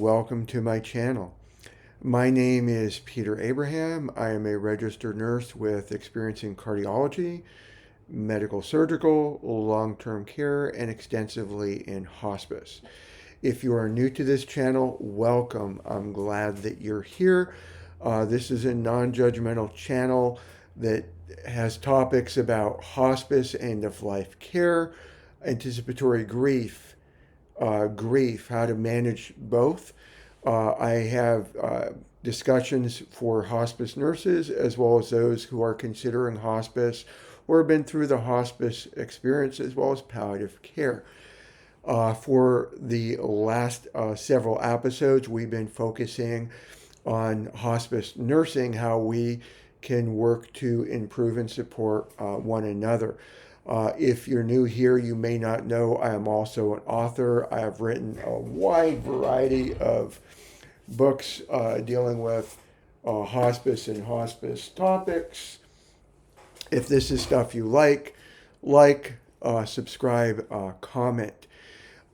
welcome to my channel. My name is Peter Abraham. I am a registered nurse with experience in cardiology, medical surgical, long-term care, and extensively in hospice. If you are new to this channel, welcome. I'm glad that you're here. This is a non-judgmental channel that has topics about hospice, end-of-life care, anticipatory grief, how to manage both. I have discussions for hospice nurses as well as those who are considering hospice or have been through the hospice experience as well as palliative care. For the last several episodes, we've been focusing on hospice nursing, how we can work to improve and support one another. If you're new here, you may not know I am also an author. I have written a wide variety of books dealing with hospice and hospice topics. If this is stuff you like, subscribe, comment.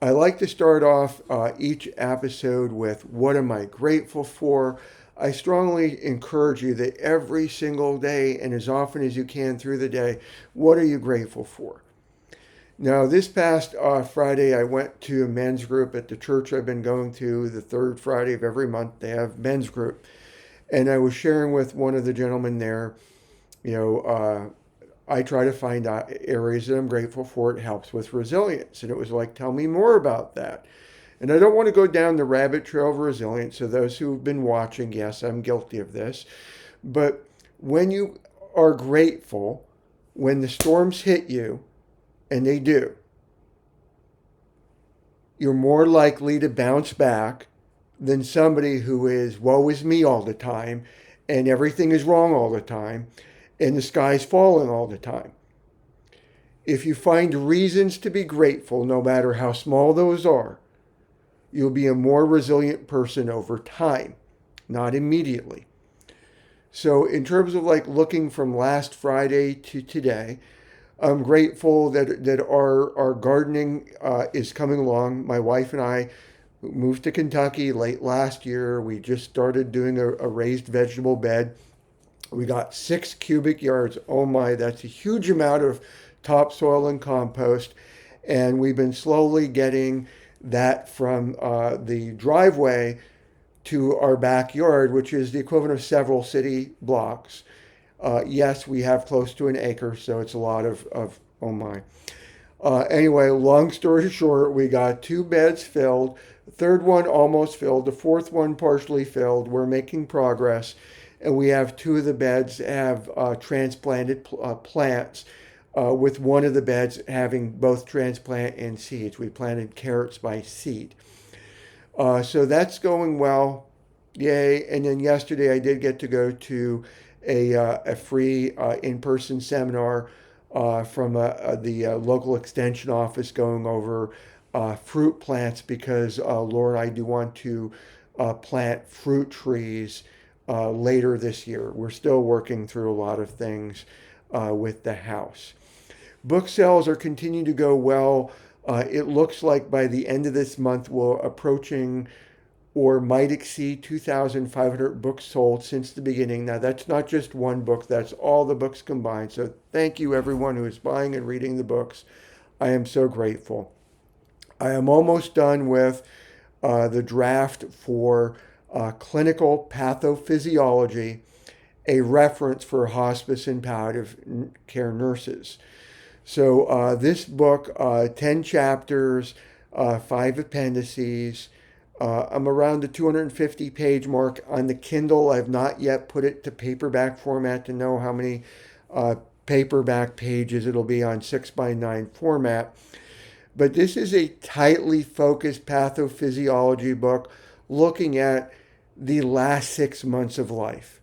I like to start off each episode with what am I grateful for. I strongly encourage you that every single day and as often as you can through the day, what are you grateful for? Now, this past Friday, I went to a men's group at the church I've been going to. The third Friday of every month, they have men's group. And I was sharing with one of the gentlemen there, I try to find out areas that I'm grateful for. It helps with resilience. And it was like, tell me more about that. And I don't want to go down the rabbit trail of resilience. So those who've been watching, yes, I'm guilty of this. But when you are grateful, when the storms hit you, and they do, you're more likely to bounce back than somebody who is woe is me all the time and everything is wrong all the time and the sky's falling all the time. If you find reasons to be grateful, no matter how small those are, you'll be a more resilient person over time, not immediately. So in terms of like looking from last Friday to today, I'm grateful that our gardening is coming along. My wife and I moved to Kentucky late last year. We just started doing a raised vegetable bed. We got 6 cubic yards. Oh my, that's a huge amount of topsoil and compost. And we've been slowly getting that from the driveway to our backyard, which is the equivalent of several city blocks. Yes, we have close to an acre, so it's a lot of oh my. Anyway, long story short, we got 2 beds filled, the third one almost filled, the fourth one partially filled. We're making progress, and we have 2 of the beds have transplanted plants, with one of the beds having both transplant and seeds. We planted carrots by seed. So that's going well. Yay. And then yesterday I did get to go to a free in-person seminar from the local extension office going over fruit plants because Laura and I do want to plant fruit trees later this year. We're still working through a lot of things with the house. Book sales are continuing to go well. It looks like by the end of this month we're approaching or might exceed 2,500 books sold since the beginning. Now, that's not just one book, that's all the books combined. So thank you, everyone who is buying and reading the books. I am so grateful. I am almost done with the draft for clinical pathophysiology, a reference for hospice and palliative care nurses. So this book, 10 chapters, 5 appendices. I'm around the 250 page mark on the Kindle. I've not yet put it to paperback format to know how many paperback pages it'll be on 6x9 format. But this is a tightly focused pathophysiology book looking at the last 6 months of life.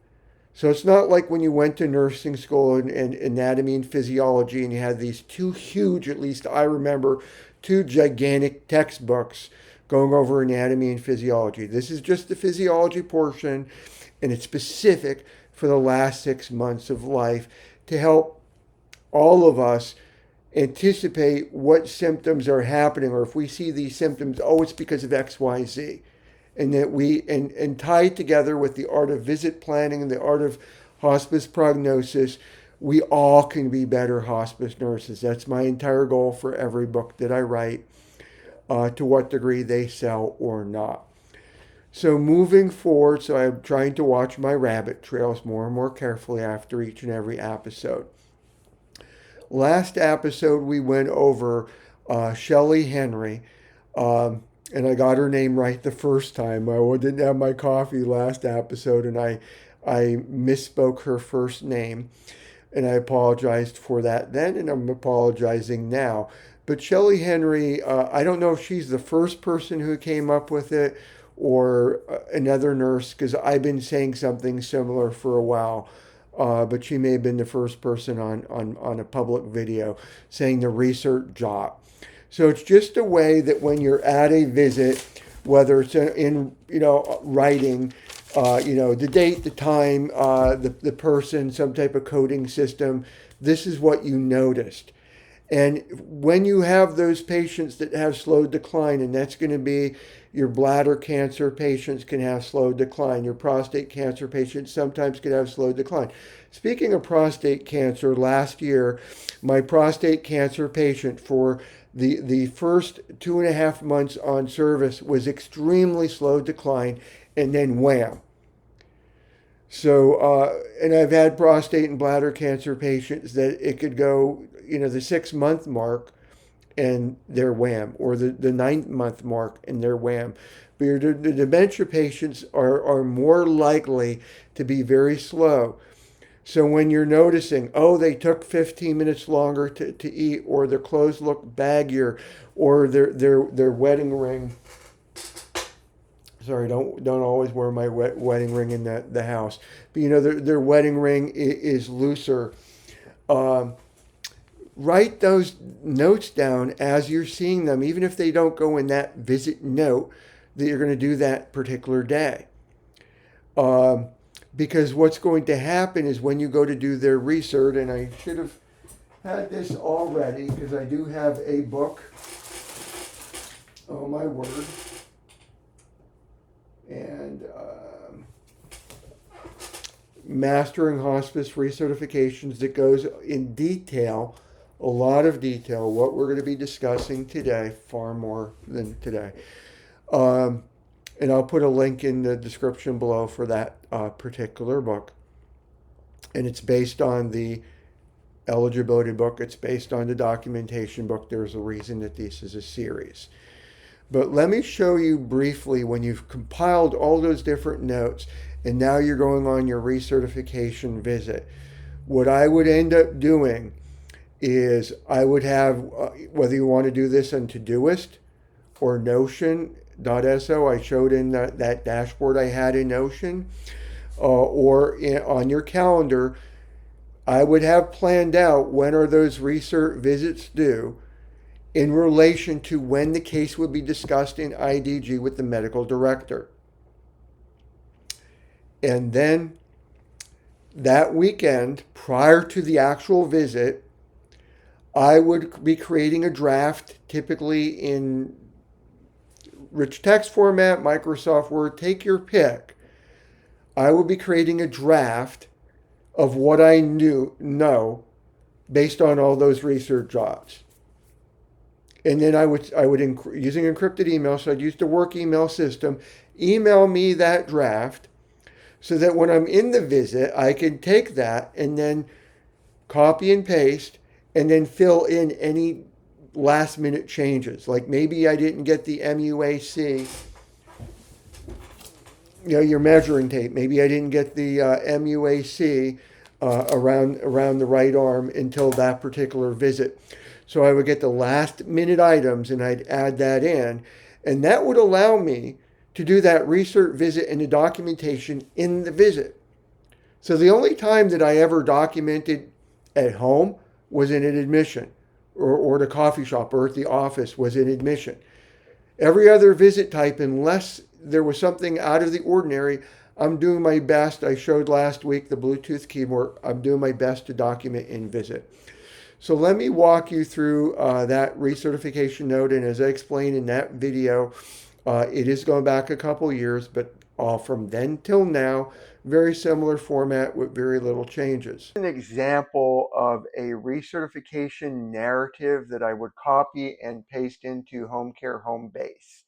So it's not like when you went to nursing school and anatomy and physiology and you had these 2 huge, at least I remember, 2 gigantic textbooks going over anatomy and physiology. This is just the physiology portion, and it's specific for the last 6 months of life to help all of us anticipate what symptoms are happening, or if we see these symptoms, oh, it's because of X, Y, Z. and that and tied together with the art of visit planning and the art of hospice prognosis, we all can be better hospice nurses. That's my entire goal for every book that I write, to what degree they sell or not. So moving forward, so I'm trying to watch my rabbit trails more and more carefully after each and every episode. Last episode, we went over Shelley Henry, and I got her name right the first time. I didn't have my coffee last episode, and I misspoke her first name, and I apologized for that then, and I'm apologizing now. But Shelley Henry, I don't know if she's the first person who came up with it or another nurse, because I've been saying something similar for a while. But she may have been the first person on a public video saying the research job. So it's just a way that when you're at a visit, whether it's in writing, the date, the time, the person, some type of coding system, this is what you noticed. And when you have those patients that have slow decline, and that's going to be your bladder cancer patients can have slow decline. Your prostate cancer patients sometimes can have slow decline. Speaking of prostate cancer, last year, my prostate cancer patient for the first 2.5 months on service was extremely slow decline, and then wham. So, and I've had prostate and bladder cancer patients that it could go, the 6-month mark and they're wham, or the 9-month mark and they're wham. But the dementia patients are more likely to be very slow. So when you're noticing, oh, they took 15 minutes longer to eat, or their clothes look baggier, or their wedding ring. Sorry, don't always wear my wedding ring in the house. But their wedding ring is looser. Write those notes down as you're seeing them, even if they don't go in that visit note that you're going to do that particular day. Because what's going to happen is when you go to do their research, and I should have had this already because I do have a book. Oh my word. And Mastering Hospice Recertifications that goes in detail, a lot of detail, what we're going to be discussing today, far more than today. And I'll put a link in the description below for that particular book. And it's based on the eligibility book. It's based on the documentation book. There's a reason that this is a series. But let me show you briefly when you've compiled all those different notes and now you're going on your recertification visit. What I would end up doing is I would have, whether you want to do this on Todoist or Notion.so, I showed in that dashboard I had in Notion, on your calendar, I would have planned out when are those research visits due in relation to when the case would be discussed in IDG with the medical director. And then that weekend, prior to the actual visit, I would be creating a draft, typically in rich text format, Microsoft Word, take your pick. I would be creating a draft of what I know based on all those research jobs. And then I would using encrypted email, so I'd use the work email system, email me that draft so that when I'm in the visit, I can take that and then copy and paste and then fill in any last minute changes. Like maybe I didn't get the MUAC, your measuring tape. Maybe I didn't get the MUAC around the right arm until that particular visit. So I would get the last minute items and I'd add that in. And that would allow me to do that research visit and the documentation in the visit. So the only time that I ever documented at home was in an admission, or the coffee shop, or at the office was in admission. Every other visit type, unless there was something out of the ordinary, I'm doing my best. I showed last week the Bluetooth keyboard. I'm doing my best to document in visit. So let me walk you through that recertification note. And as I explained in that video, It is going back a couple years, but all from then till now, very similar format with very little changes. An example of a recertification narrative that I would copy and paste into Home Care Home Base.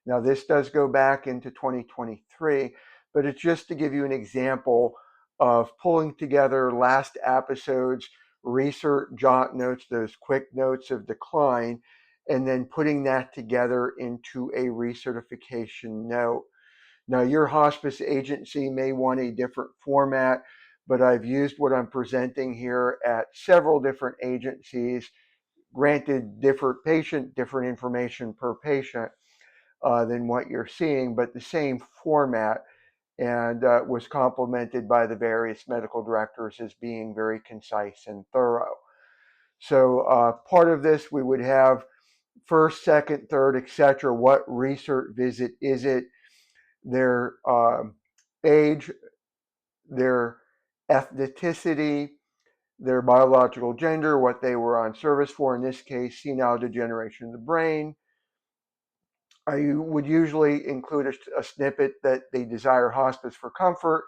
Now, this does go back into 2023, but it's just to give you an example of pulling together last episode's research jot notes, those quick notes of decline, and then putting that together into a recertification note. Now, your hospice agency may want a different format, but I've used what I'm presenting here at several different agencies. Granted, different information per patient than what you're seeing, but the same format, and was complemented by the various medical directors as being very concise and thorough. So part of this, we would have first, second, third, etc. What research visit is it? Their age, their ethnicity, their biological gender, what they were on service for, in this case, senile degeneration of the brain. I would usually include a snippet that they desire hospice for comfort,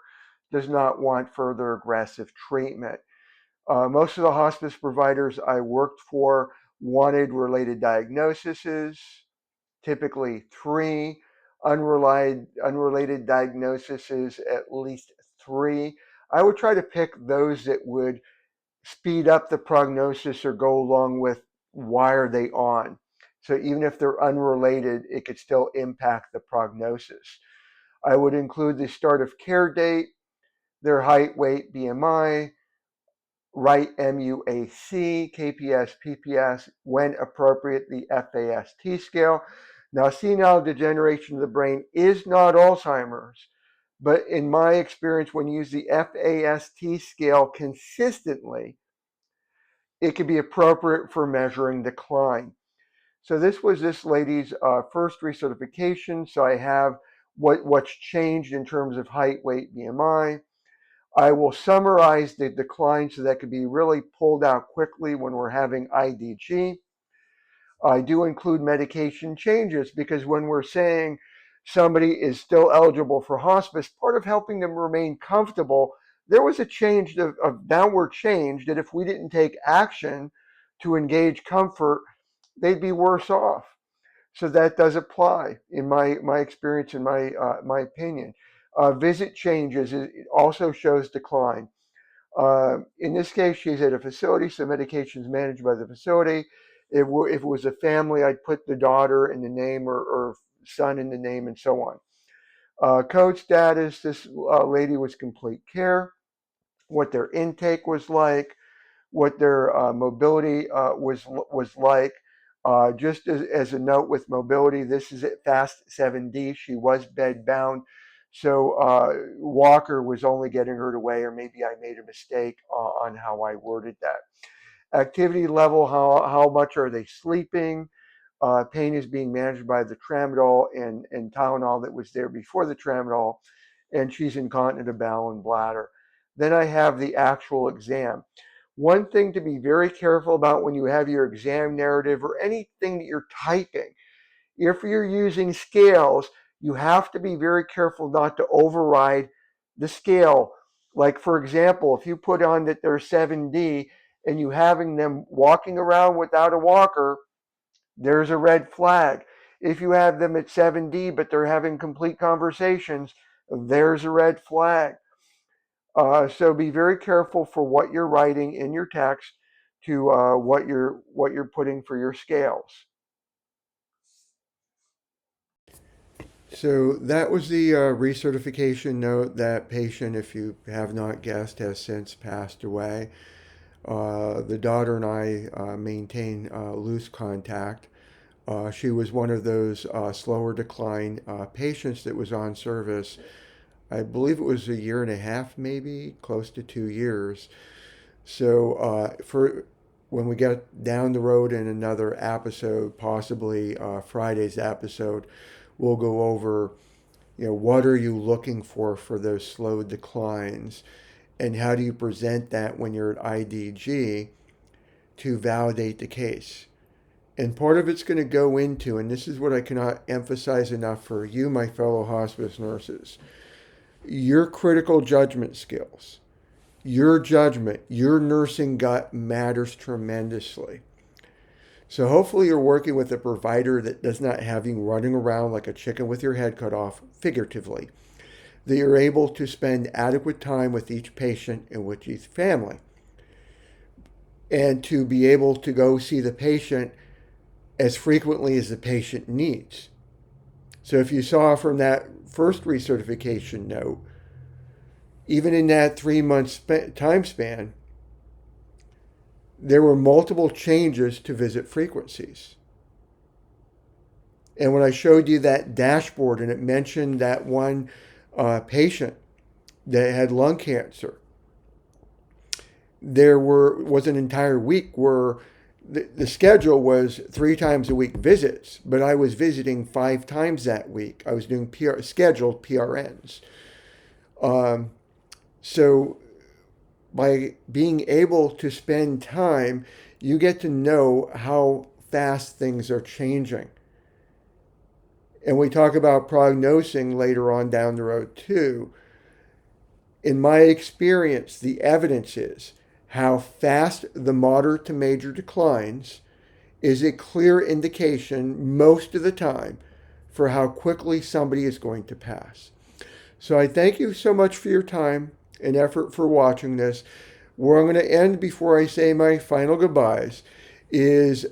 does not want further aggressive treatment. Most of the hospice providers I worked for wanted related diagnoses, typically three, unrelated diagnoses, at least three. I would try to pick those that would speed up the prognosis or go along with why are they on. So even if they're unrelated, it could still impact the prognosis. I would include the start of care date, their height, weight, BMI, right MUAC, KPS, PPS, when appropriate, the FAST scale. Now, senile degeneration of the brain is not Alzheimer's, but in my experience, when you use the FAST scale consistently, it could be appropriate for measuring decline. So this was this lady's first recertification. So I have what's changed in terms of height, weight, BMI. I will summarize the decline so that could be really pulled out quickly when we're having IDG. I do include medication changes because when we're saying somebody is still eligible for hospice, part of helping them remain comfortable, there was a change of downward change that if we didn't take action to engage comfort, they'd be worse off. So that does apply in my experience, in my opinion. Visit changes, it also shows decline. In this case, she's at a facility, so medication is managed by the facility. If it was a family, I'd put the daughter in the name or son in the name and so on. Code status, this lady was complete care, what their intake was like, what their mobility was like. Just as a note with mobility, this is at FAST 7D. She was bed bound, so walker was only getting her to weigh, or maybe I made a mistake on how I worded that. Activity level, how much are they sleeping? Pain is being managed by the tramadol and Tylenol that was there before the tramadol, and she's incontinent of bowel and bladder. Then I have the actual exam. One thing to be very careful about when you have your exam narrative or anything that you're typing, if you're using scales, you have to be very careful not to override the scale. Like, for example, if you put on that they're 7D and you having them walking around without a walker, there's a red flag. If you have them at 7D but they're having complete conversations, there's a red flag. So be very careful for what you're writing in your text to what you're putting for your scales. So that was the recertification note. That patient, if you have not guessed, has since passed away. The daughter and I maintain loose contact. She was one of those slower decline patients that was on service. I believe it was a year and a half, maybe close to 2 years. So for when we get down the road in another episode, possibly Friday's episode, we'll go over, what are you looking for those slow declines, and how do you present that when you're at IDG to validate the case. And part of it's going to go into, and this is what I cannot emphasize enough for you, my fellow hospice nurses, your critical judgment skills. Your judgment, your nursing gut matters tremendously. So hopefully you're working with a provider that does not have you running around like a chicken with your head cut off, figuratively. That you're able to spend adequate time with each patient and with each family. And to be able to go see the patient as frequently as the patient needs. So if you saw from that first recertification note, even in that 3-month time span, there were multiple changes to visit frequencies. And when I showed you that dashboard and it mentioned that one patient that had lung cancer, there was an entire week where the schedule was 3 times a week visits, but I was visiting 5 times that week. I was doing scheduled PRNs. So by being able to spend time, you get to know how fast things are changing. And we talk about prognosing later on down the road too. In my experience, the evidence is how fast the moderate to major declines is a clear indication most of the time for how quickly somebody is going to pass. So I thank you so much for your time and effort for watching this. Where I'm going to end before I say my final goodbyes is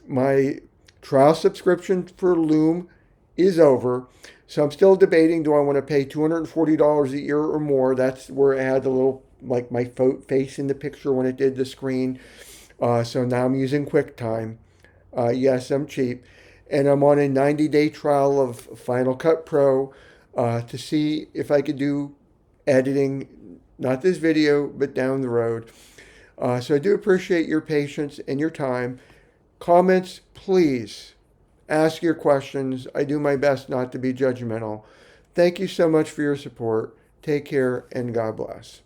my trial subscription for Loom is over. So I'm still debating, do I want to pay $240 a year or more? That's where it had the little, like my face in the picture when it did the screen. So now I'm using QuickTime. Yes, I'm cheap. And I'm on a 90-day trial of Final Cut Pro to see if I could do editing, not this video, but down the road. So I do appreciate your patience and your time. Comments, please. Ask your questions. I do my best not to be judgmental. Thank you so much for your support. Take care and God bless.